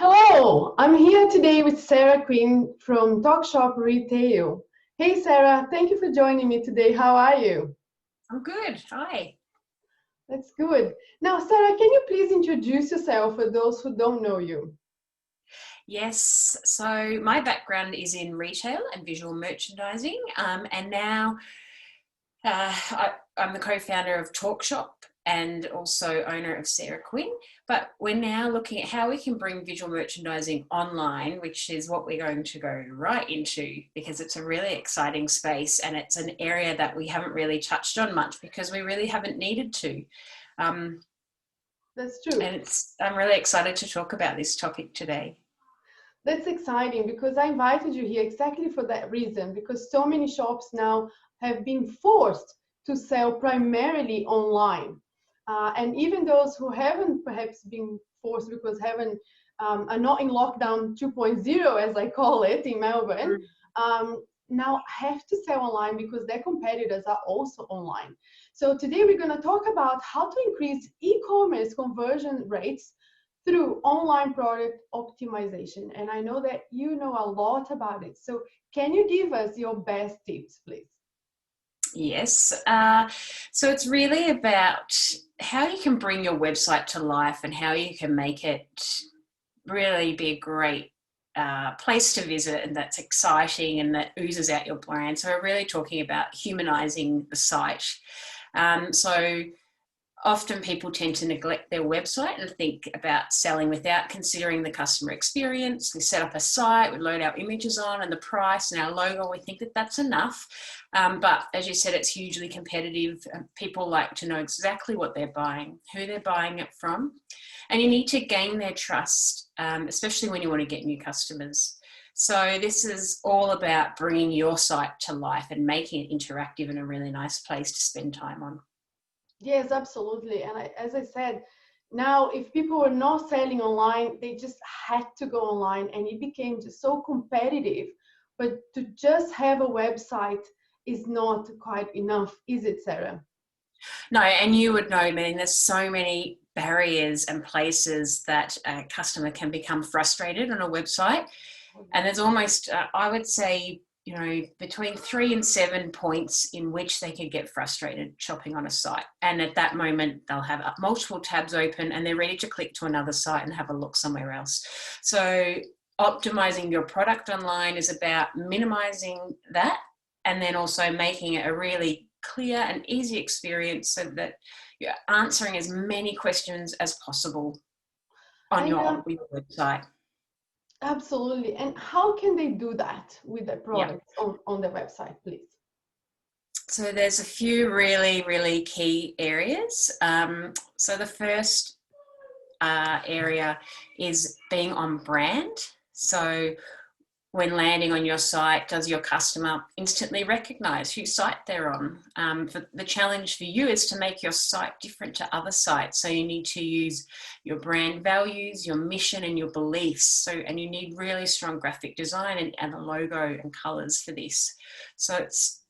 Hello, I'm here today with Sarah Quinn from Talk Shop Retail. Hey Sarah, thank you for joining me today. How are you? I'm good. Hi. That's good. Now, Sarah, can you please introduce yourself for those who don't know you? Yes, so my background is in retail and visual merchandising, and now I'm the co-founder of Talk Shop and also owner of Sarah Quinn. But we're now looking at how we can bring visual merchandising online, which is what we're going to go right into because it's a really exciting space and it's an area that we haven't really touched on much because we really haven't needed to. Um, That's true. and I'm really excited to talk about this topic today. That's exciting because I invited you here exactly for that reason, because so many shops now have been forced to sell primarily online. And even those who haven't perhaps been forced because haven't are not in lockdown 2.0, as I call it in Melbourne, now have to sell online because their competitors are also online. So today we're going to talk about how to increase e-commerce conversion rates through online product optimization. And I know that you know a lot about it. So can you give us your best tips, please? Yes. So it's really about how you can bring your website to life and how you can make it really be a great place to visit and that's exciting and that oozes out your brand. So we're really talking about humanizing the site. So often people tend to neglect their website and think about selling without considering the customer experience. We set up a site, we load our images on and the price and our logo, we think that that's enough. But as you said, it's hugely competitive. People like to know exactly what they're buying, who they're buying it from, and you need to gain their trust, especially when you want to get new customers. So this is all about bringing your site to life and making it interactive and a really nice place to spend time on. Yes, absolutely. And as I said, now if people were not selling online, they just had to go online and it became just so competitive. But to just have a website is not quite enough, is it, Sarah? No, and you would know, I mean, there's so many barriers and places that a customer can become frustrated on a website. And there's almost, I would say, between 3 and 7 points in which they could get frustrated shopping on a site. And at that moment, they'll have multiple tabs open and they're ready to click to another site and have a look somewhere else. So optimizing your product online is about minimizing that and then also making it a really clear and easy experience so that you're answering as many questions as possible on And your website. absolutely. And how can they do that with the Yeah. products on the website, please? So there's a few really, really key areas. So the first area is being on brand. So when landing on your site, does your customer instantly recognize whose site they're on? The challenge for you is to make your site different to other sites. So you need to use your brand values, your mission and your beliefs. And you need really strong graphic design and a logo and colors for this. So it's,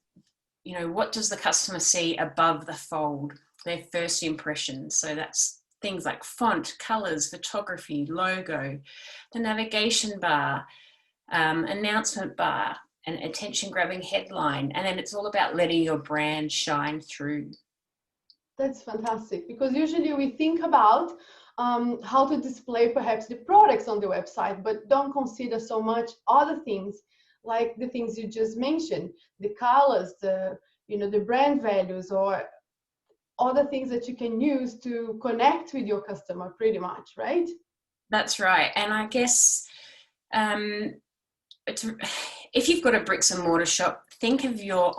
what does the customer see above the fold? Their first impressions. So that's things like font, colors, photography, logo, the navigation bar, announcement bar, an attention grabbing headline. And then it's all about letting your brand shine through. That's fantastic, because usually we think about how to display perhaps the products on the website, but don't consider so much other things like the things you just mentioned, the colors, the brand values, or other things that you can use to connect with your customer pretty much, right? That's right. And I guess if you've got a bricks and mortar shop, think of your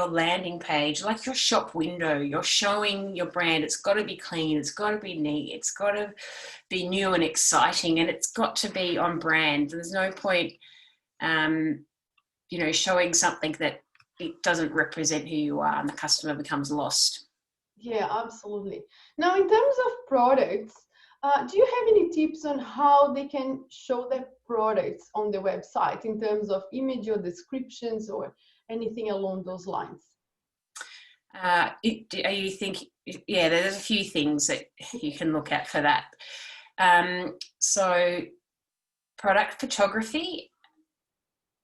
landing page like your shop window. You're showing your brand. It's got to be clean, it's got to be neat, it's got to be new and exciting, and it's got to be on brand. There's no point showing something that it doesn't represent who you are and the customer becomes lost. Yeah, absolutely. Now, in terms of products, do you have any tips on how they can show their products on the website in terms of image or descriptions or anything along those lines? You think, yeah, there's a few things that you can look at for that. So product photography,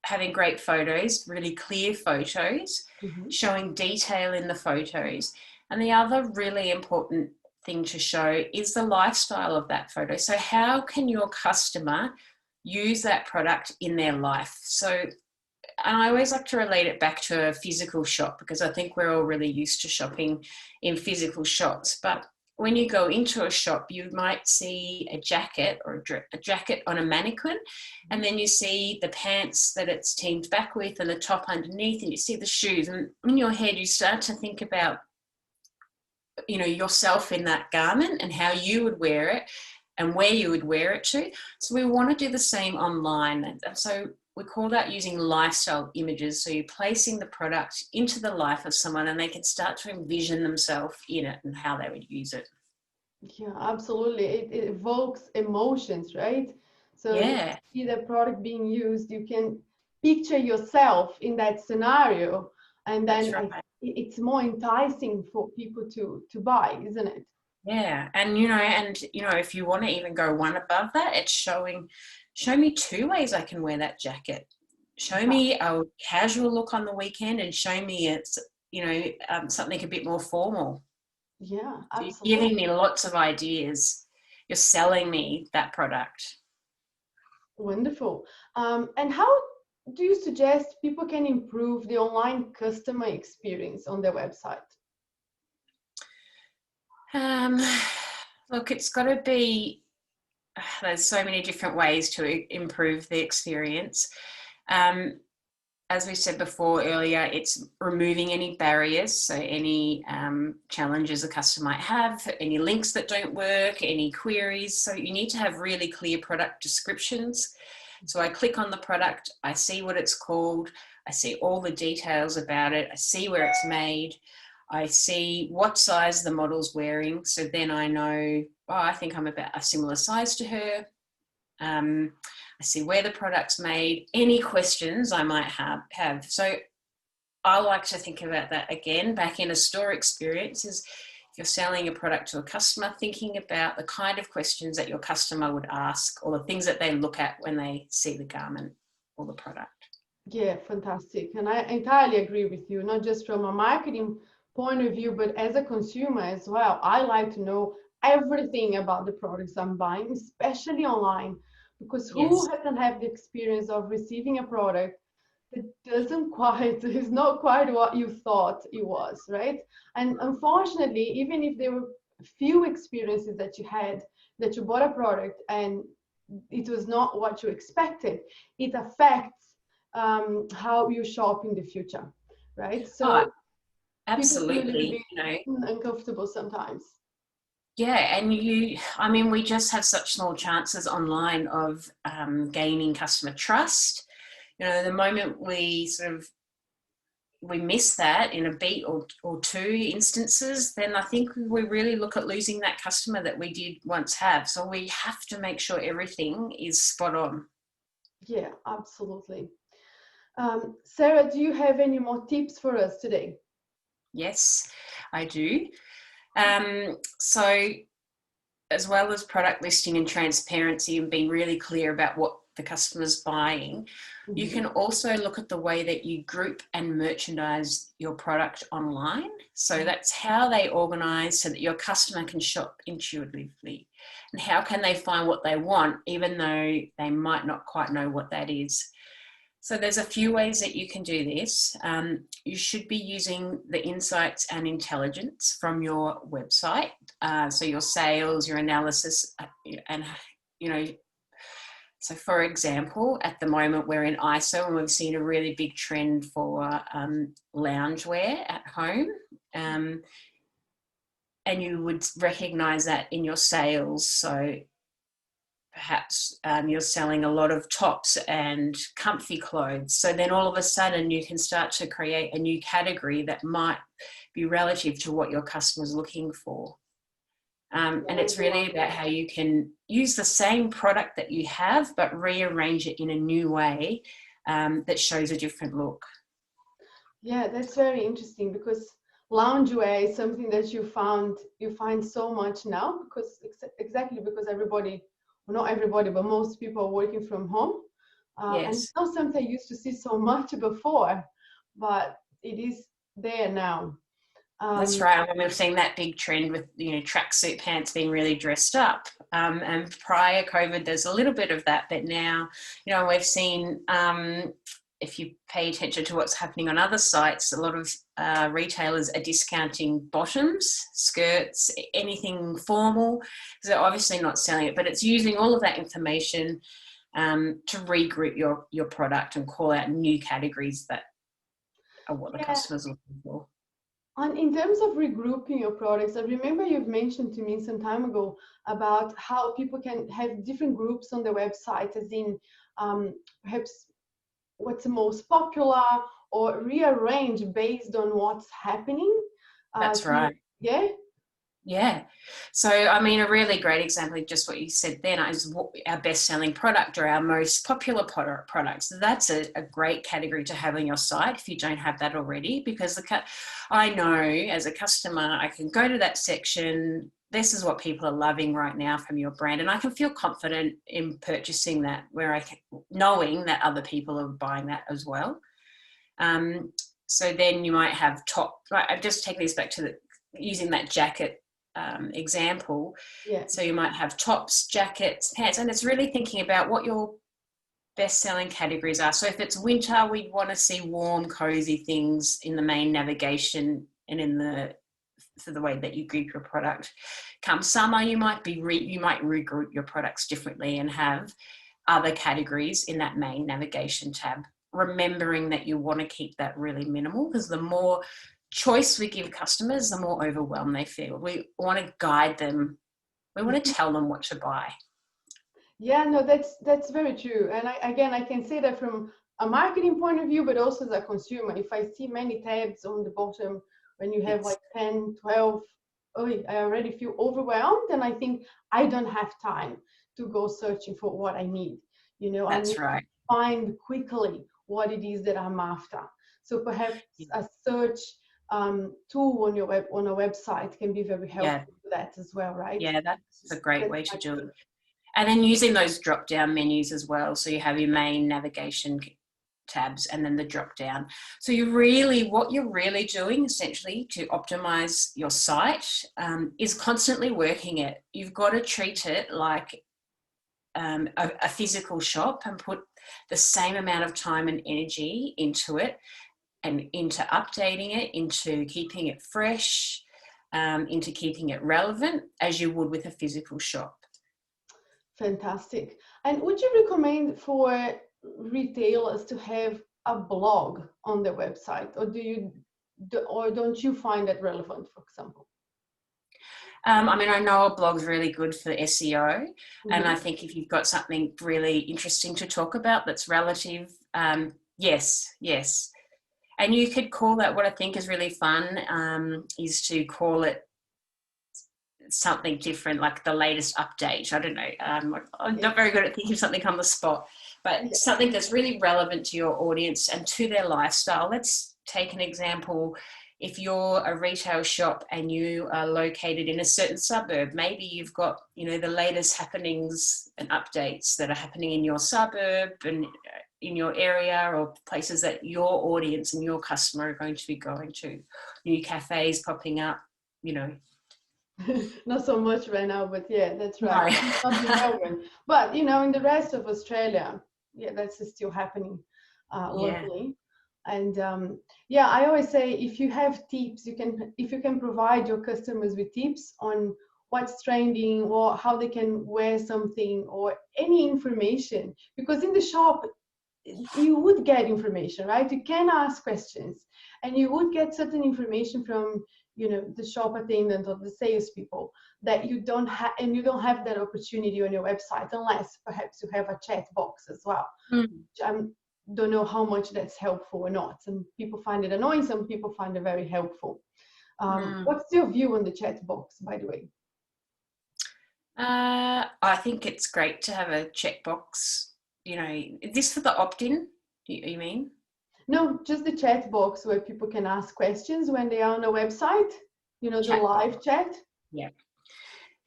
having great photos, really clear photos, showing detail in the photos. And the other really important thing to show is the lifestyle of that photo. So how can your customer use that product in their life? So, and I always like to relate it back to a physical shop, because I think we're all really used to shopping in physical shops. But when you go into a shop, you might see a jacket or a jacket on a mannequin, and then you see the pants that it's teamed back with and the top underneath, and you see the shoes. And in your head, you start to think about, you know, yourself in that garment and how you would wear it and where you would wear it to. So we want to do the same online. And so we call that using lifestyle images. So you're placing the product into the life of someone and they can start to envision themselves in it and how they would use it. Yeah, absolutely. It evokes emotions, right? So Yeah. you see the product being used, you can picture yourself in that scenario, and then That's right. it's more enticing for people to buy, isn't it? Yeah. And if you want to even go one above that, it's show me 2 ways I can wear that jacket. Show me a casual look on the weekend, and show me it's, something a bit more formal. Yeah, So you're absolutely. giving me lots of ideas. You're selling me that product. Wonderful. And how do you suggest people can improve the online customer experience on their website? Look, it's got to be, there's so many different ways to improve the experience. As we said before earlier, it's removing any barriers, so any challenges a customer might have, any links that don't work, any queries. So you need to have really clear product descriptions. So I click on the product, I see what it's called, I see all the details about it, I see where it's made, I see what size the model's wearing. So then I know, I think I'm about a similar size to her. I see where the product's made, any questions I might have. So I like to think about that again, back in a store experience, is if you're selling a product to a customer, thinking about the kind of questions that your customer would ask, or the things that they look at when they see the garment or the product. Yeah, fantastic. And I entirely agree with you, not just from a marketing point of view, but as a consumer as well. I like to know everything about the products I'm buying, especially online, because who Yes. hasn't had the experience of receiving a product that is not quite what you thought it was, right? And unfortunately, even if there were few experiences that you had, that you bought a product and it was not what you expected, it affects how you shop in the future, right? So people feel a little Absolutely. bit uncomfortable sometimes. Yeah, and we just have such small chances online of gaining customer trust. The moment we miss that in a beat or two instances, then I think we really look at losing that customer that we did once have. So we have to make sure everything is spot on. Yeah, absolutely. Sarah, do you have any more tips for us today? Yes, I do. So as well as product listing and transparency and being really clear about what the customer's buying, you can also look at the way that you group and merchandise your product online. So that's how they organize so that your customer can shop intuitively. And how can they find what they want, even though they might not quite know what that is. So there's a few ways that you can do this. You should be using the insights and intelligence from your website. So your sales, your analysis, and so for example, at the moment we're in ISO and we've seen a really big trend for loungewear at home. And you would recognize that in your sales. So perhaps you're selling a lot of tops and comfy clothes. So then all of a sudden you can start to create a new category that might be relative to what your customer's looking for. And it's really about how you can use the same product that you have, but rearrange it in a new way that shows a different look. Yeah, that's very interesting, because loungewear is something that you find so much now, because exactly because everybody well, not everybody, but most people are working from home. And it's Yes. not something I used to see so much before, but it is there now. That's right. I mean, we've seen that big trend with, tracksuit pants being really dressed up. And prior COVID, there's a little bit of that, but now, we've seen, if you pay attention to what's happening on other sites, a lot of retailers are discounting bottoms, skirts, anything formal. So they're obviously not selling it, but it's using all of that information to regroup your product and call out new categories that are what the customers are looking for. And in terms of regrouping your products, I remember you've mentioned to me some time ago about how people can have different groups on their website, as in perhaps what's the most popular, or rearrange based on what's happening. That's right. Yeah. Yeah. So, I mean, a really great example of just what you said then is our best-selling product or our most popular products. That's a great category to have on your site if you don't have that already, because I know as a customer, I can go to that section. This is what people are loving right now from your brand, and I can feel confident in purchasing that, knowing that other people are buying that as well. So then you might have I'm just taking this back to using that jacket example. Yeah. So you might have tops, jackets, pants, and it's really thinking about what your best-selling categories are. So if it's winter, we'd want to see warm, cozy things in the main navigation and for the way that you group your product. Come summer, you might regroup your products differently and have other categories in that main navigation tab, remembering that you want to keep that really minimal, because the more choice we give customers, the more overwhelmed they feel. We want to guide them. We want to tell them what to buy. Yeah, no, that's very true. And I can say that from a marketing point of view, but also as a consumer. If I see many tabs on the bottom, when you have like 10, 12, I already feel overwhelmed, and I think I don't have time to go searching for what I need. I need to find quickly what it is that I'm after. So perhaps a search tool on a website can be very helpful for that as well, right? Yeah, that's a great way to do it. And then using those drop-down menus as well. So you have your main navigation tabs and then the drop-down. So what you're really doing essentially to optimize your site is constantly working it. You've got to treat it like a physical shop and put the same amount of time and energy into it, and into updating it, into keeping it fresh, into keeping it relevant, as you would with a physical shop. Fantastic. And would you recommend for retailers to have a blog on their website, or don't you find that relevant, for example? I mean, I know a blog's really good for SEO, and I think if you've got something really interesting to talk about that's relative, yes. And you could call that, what I think is really fun, is to call it something different, like the latest update. I don't know. I'm not very good at thinking of something on the spot, but something that's really relevant to your audience and to their lifestyle. Let's take an example. If you're a retail shop and you are located in a certain suburb, maybe you've got, the latest happenings and updates that are happening in your suburb and in your area, or places that your audience and your customer are going to be going to. New cafes popping up, Not so much right now, but yeah, that's right. No. Not in Melbourne, but in the rest of Australia, that's still happening locally. And I always say, if you have tips, if you can provide your customers with tips on what's trending, or how they can wear something, or any information, because in the shop you would get information, right? You can ask questions, and you would get certain information from the shop attendant or the salespeople that you don't have, and you don't have that opportunity on your website, unless perhaps you have a chat box as well. Which don't know how much that's helpful or not. Some people find it annoying, some people find it very helpful. What's your view on the chat box, by the way? I think it's great to have a checkbox. Is this for the opt-in, you mean? No, just the chat box where people can ask questions when they are on a website, the live chat.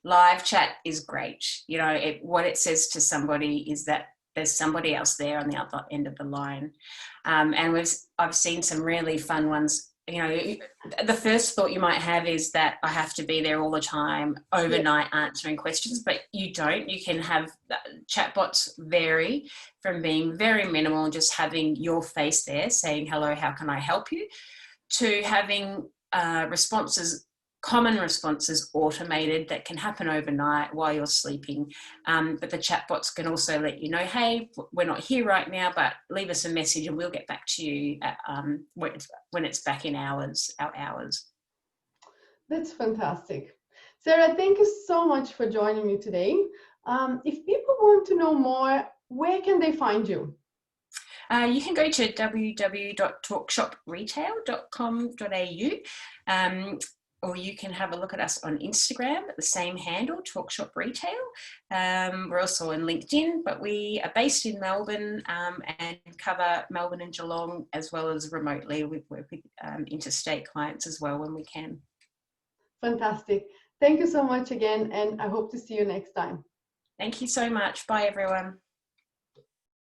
live chat is great. You know, what it says to somebody is that there's somebody else there on the other end of the line. And I've seen some really fun ones. You know, the first thought you might have is that I have to be there all the time, overnight, answering questions, but you don't. You can have chatbots vary from being very minimal, just having your face there saying, hello, how can I help you, to having common responses automated that can happen overnight while you're sleeping. But the chatbots can also let you know, hey, we're not here right now, but leave us a message and we'll get back to you at, when it's back in our hours. That's fantastic. Sarah, thank you so much for joining me today. If people want to know more, where can they find you? You can go to www.talkshopretail.com.au, or you can have a look at us on Instagram at the same handle, Talkshop Retail. We're also on LinkedIn, but we are based in Melbourne and cover Melbourne and Geelong, as well as remotely. We work with interstate clients as well when we can. Fantastic. Thank you so much again, and I hope to see you next time. Thank you so much. Bye, everyone.